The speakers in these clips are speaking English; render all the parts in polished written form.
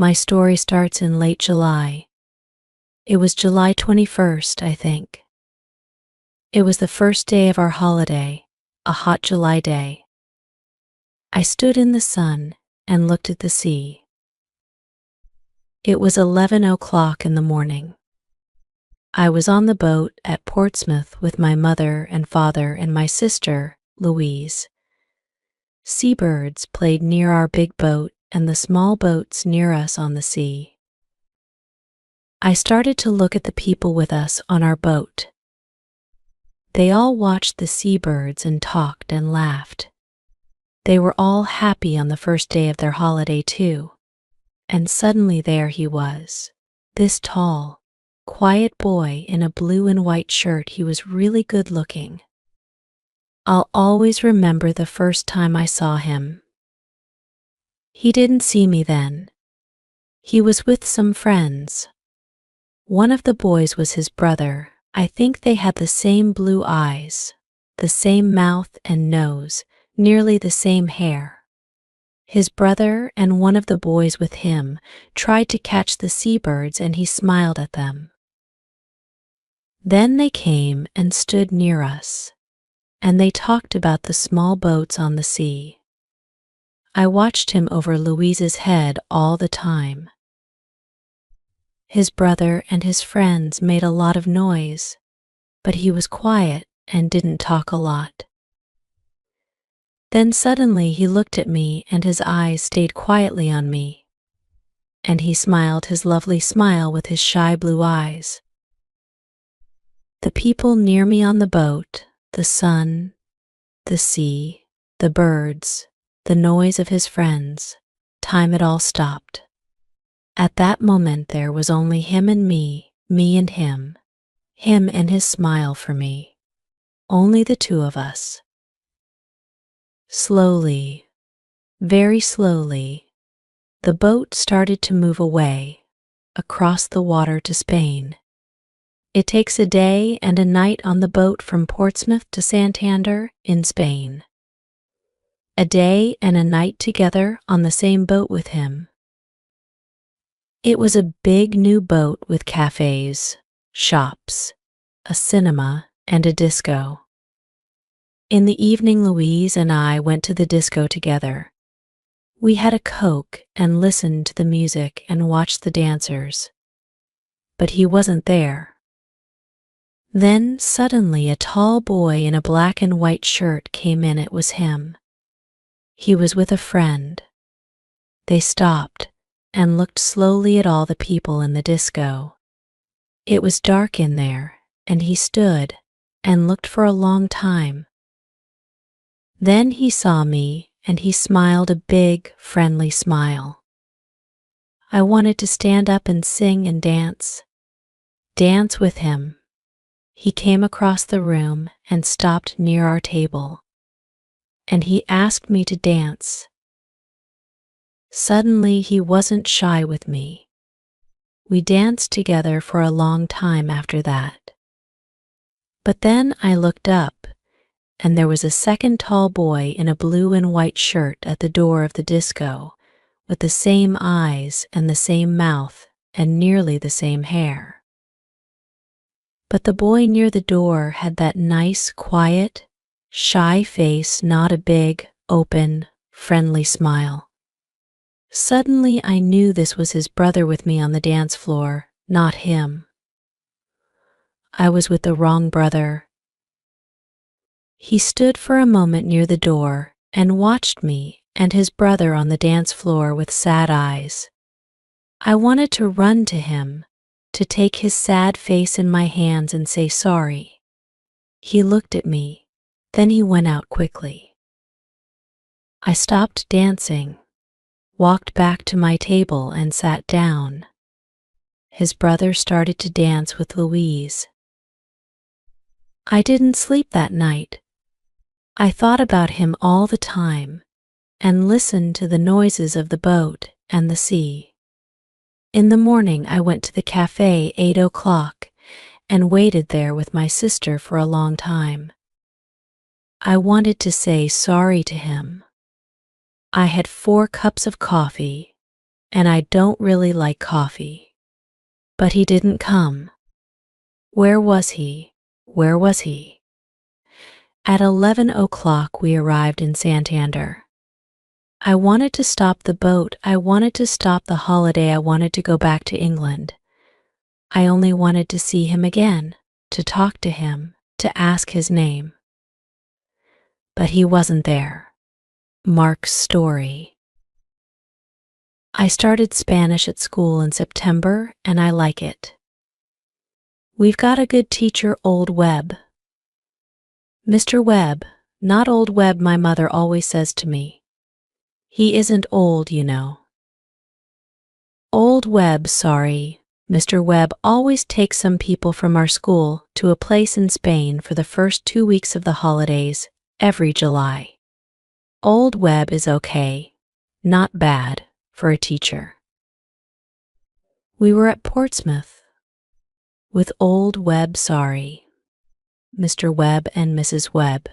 My story starts in late July. It was July 21st, I think. It was the first day of our holiday, a hot July day. I stood in the sun and looked at the sea. It was 11 o'clock in the morning. I was on the boat at Portsmouth with my mother and father and my sister, Louise. Seabirds played near our big boat and the small boats near us on the sea. I started to look at the people with us on our boat. They all watched the seabirds and talked and laughed. They were all happy on the first day of their holiday too. And suddenly there he was, this tall, quiet boy in a blue and white shirt. He was really good looking. I'll always remember the first time I saw him. He didn't see me then. He was with some friends. One of the boys was his brother. I think they had the same blue eyes, the same mouth and nose, nearly the same hair. His brother and one of the boys with him tried to catch the seabirds and he smiled at them. Then they came and stood near us, and they talked about the small boats on the sea. I watched him over Louise's head all the time. His brother and his friends made a lot of noise, but he was quiet and didn't talk a lot. Then suddenly he looked at me and his eyes stayed quietly on me. And he smiled his lovely smile with his shy blue eyes. The people near me on the boat, the sun, the sea, the birds, the noise of his friends, time it all stopped. At that moment there was only him and me and him and his smile for me. Only the two of us. Slowly, very slowly, the boat started to move away, across the water to Spain. It takes a day and a night on the boat from Portsmouth to Santander in Spain. A day and a night together on the same boat with him. It was a big new boat with cafes, shops, a cinema, and a disco. In the evening, Louise and I went to the disco together. We had a Coke and listened to the music and watched the dancers. But he wasn't there. Then suddenly a tall boy in a black and white shirt came in. It was him. He was with a friend. They stopped and looked slowly at all the people in the disco. It was dark in there, and he stood and looked for a long time. Then he saw me and he smiled a big, friendly smile. I wanted to stand up and sing and dance with him. He came across the room and stopped near our table, and he asked me to dance. Suddenly he wasn't shy with me. We danced together for a long time after that. But then I looked up, and there was a second tall boy in a blue and white shirt at the door of the disco, with the same eyes and the same mouth and nearly the same hair. But the boy near the door had that nice, quiet, shy face, not a big, open, friendly smile. Suddenly I knew this was his brother with me on the dance floor, not him. I was with the wrong brother. He stood for a moment near the door and watched me and his brother on the dance floor with sad eyes. I wanted to run to him, to take his sad face in my hands and say sorry. He looked at me, then he went out quickly. I stopped dancing, walked back to my table and sat down. His brother started to dance with Louise. I didn't sleep that night. I thought about him all the time and listened to the noises of the boat and the sea. In the morning I went to the cafe 8 o'clock and waited there with my sister for a long time. I wanted to say sorry to him. I had 4 cups of coffee and I don't really like coffee. But he didn't come. Where was he? Where was he? At 11 o'clock we arrived in Santander. I wanted to stop the boat, I wanted to stop the holiday, I wanted to go back to England. I only wanted to see him again, to talk to him, to ask his name. But he wasn't there. Mark's story. I started Spanish at school in September, and I like it. We've got a good teacher, Old Webb. Mr. Webb, not Old Webb, my mother always says to me. He isn't old, you know. Old Webb, sorry. Mr. Webb always takes some people from our school to a place in Spain for the first 2 weeks of the holidays, every July. Old Webb is okay, not bad, for a teacher. We were at Portsmouth with Old Webb, sorry. Mr. Webb and Mrs. Webb.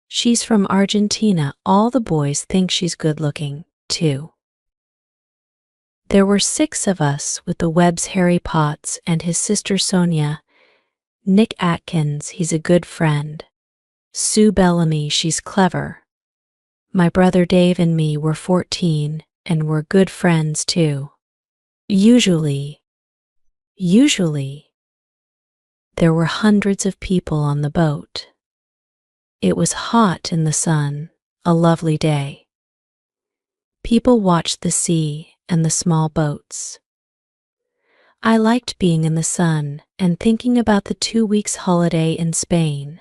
She's from Argentina. All the boys think she's good looking, too. There were 6 of us with the Webbs, Harry Potts and his sister Sonia, Nick Atkins, he's a good friend, Sue Bellamy, she's clever. My brother Dave and me were 14 and we're good friends too. Usually, there were hundreds of people on the boat. It was hot in the sun, a lovely day. People watched the sea and the small boats. I liked being in the sun and thinking about the 2 weeks holiday in Spain.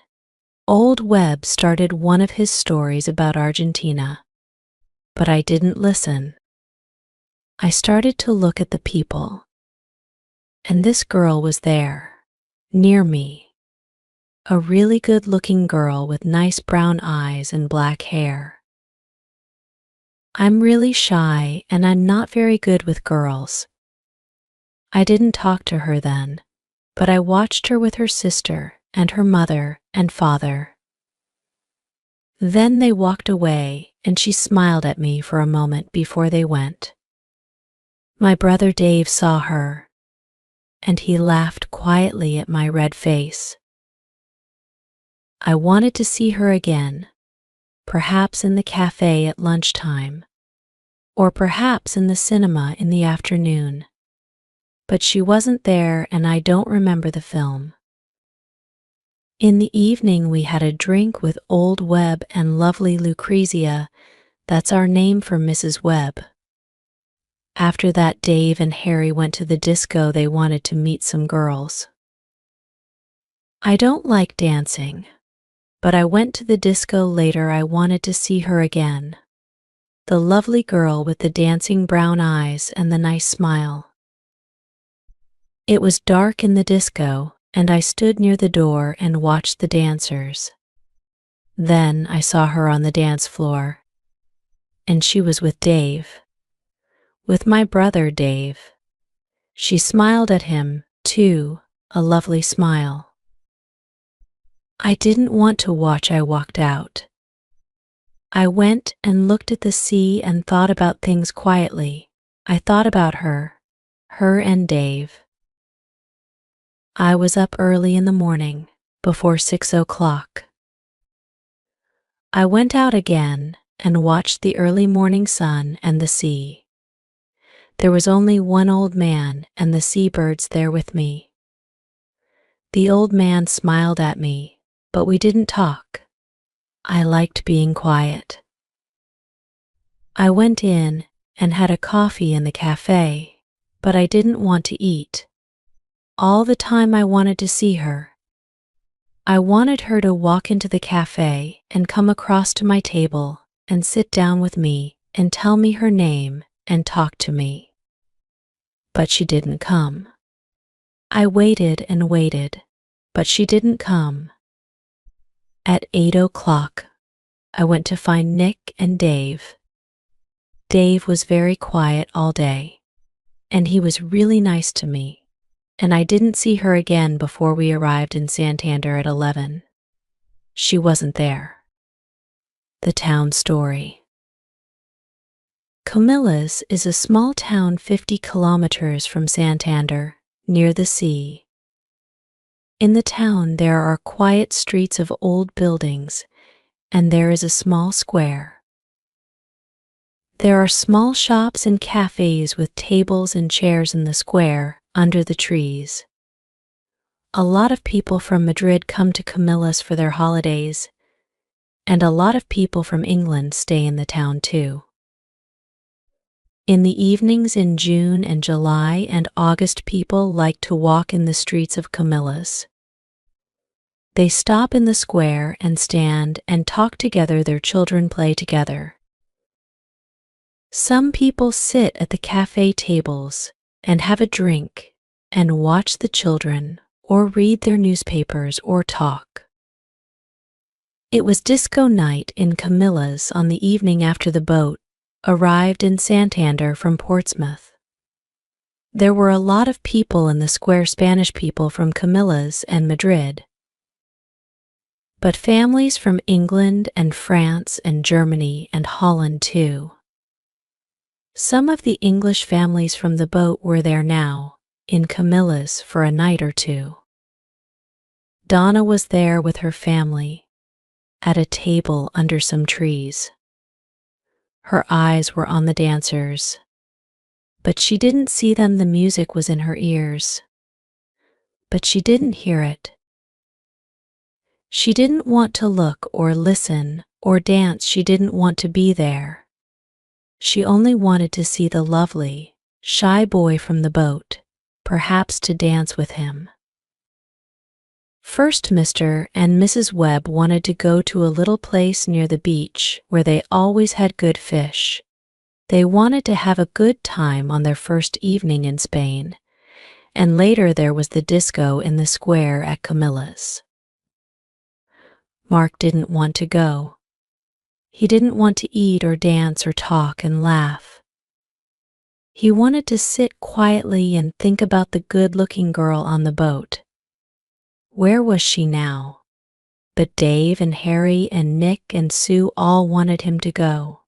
Old Webb started one of his stories about Argentina, but I didn't listen. I started to look at the people, and this girl was there, near me. A really good-looking girl with nice brown eyes and black hair. I'm really shy and I'm not very good with girls. I didn't talk to her then, but I watched her with her sister and her mother and father. Then they walked away and she smiled at me for a moment before they went. My brother Dave saw her, and he laughed quietly at my red face. I wanted to see her again, perhaps in the cafe at lunchtime, or perhaps in the cinema in the afternoon. But she wasn't there and I don't remember the film. In the evening we had a drink with Old Webb and lovely Lucrezia, that's our name for Mrs. Webb. After that Dave and Harry went to the disco, they wanted to meet some girls. I don't like dancing, but I went to the disco later. I wanted to see her again. The lovely girl with the dancing brown eyes and the nice smile. It was dark in the disco, and I stood near the door and watched the dancers. Then I saw her on the dance floor, and she was with Dave. With my brother Dave. She smiled at him, too, a lovely smile. I didn't want to watch. I walked out. I went and looked at the sea and thought about things quietly. I thought about her and Dave. I was up early in the morning, before 6 o'clock. I went out again and watched the early morning sun and the sea. There was only one old man and the seabirds there with me. The old man smiled at me, but we didn't talk. I liked being quiet. I went in and had a coffee in the cafe, but I didn't want to eat. All the time I wanted to see her. I wanted her to walk into the cafe and come across to my table and sit down with me and tell me her name and talk to me. But she didn't come. I waited and waited, but she didn't come. At 8 o'clock, I went to find Nick and Dave. Dave was very quiet all day, and he was really nice to me, and I didn't see her again before we arrived in Santander at 11. She wasn't there. The town story. Comillas is a small town 50 kilometers from Santander, near the sea. In the town there are quiet streets of old buildings, and there is a small square. There are small shops and cafes with tables and chairs in the square, under the trees. A lot of people from Madrid come to Comillas for their holidays, and a lot of people from England stay in the town too. In the evenings in June and July and August, people like to walk in the streets of Comillas. They stop in the square and stand and talk together. Their children play together. Some people sit at the cafe tables and have a drink and watch the children or read their newspapers or talk. It was disco night in Comillas on the evening after the boat arrived in Santander from Portsmouth. There were a lot of people in the square, Spanish people from Comillas and Madrid, but families from England and France and Germany and Holland too. Some of the English families from the boat were there now, in Comillas for a night or two. Donna was there with her family, at a table under some trees. Her eyes were on the dancers, but she didn't see them. The music was in her ears, but she didn't hear it. She didn't want to look or listen or dance. She didn't want to be there. She only wanted to see the lovely, shy boy from the boat, perhaps to dance with him. First, Mr. and Mrs. Webb wanted to go to a little place near the beach where they always had good fish. They wanted to have a good time on their first evening in Spain, and later there was the disco in the square at Comillas. Mark didn't want to go. He didn't want to eat or dance or talk and laugh. He wanted to sit quietly and think about the good-looking girl on the boat. Where was she now? But Dave and Harry and Nick and Sue all wanted him to go.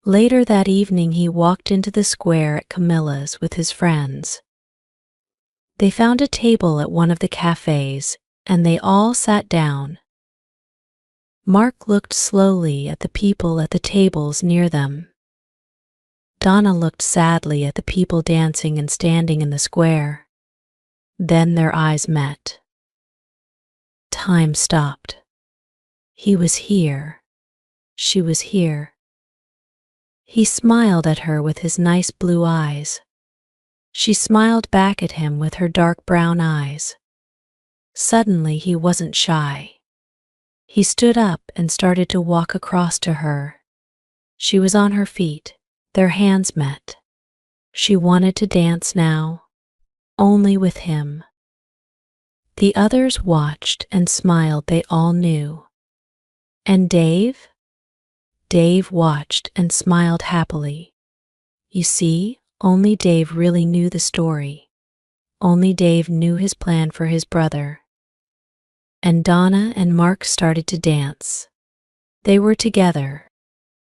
Later that evening he walked into the square at Comillas with his friends. They found a table at one of the cafes, and they all sat down. Mark looked slowly at the people at the tables near them. Donna looked sadly at the people dancing and standing in the square. Then their eyes met. Time stopped. He was here. She was here. He smiled at her with his nice blue eyes. She smiled back at him with her dark brown eyes. Suddenly he wasn't shy. He stood up and started to walk across to her. She was on her feet. Their hands met. She wanted to dance now, only with him. The others watched and smiled. They all knew. And Dave? Dave watched and smiled happily. You see, only Dave really knew the story. Only Dave knew his plan for his brother. And Donna and Mark started to dance. They were together,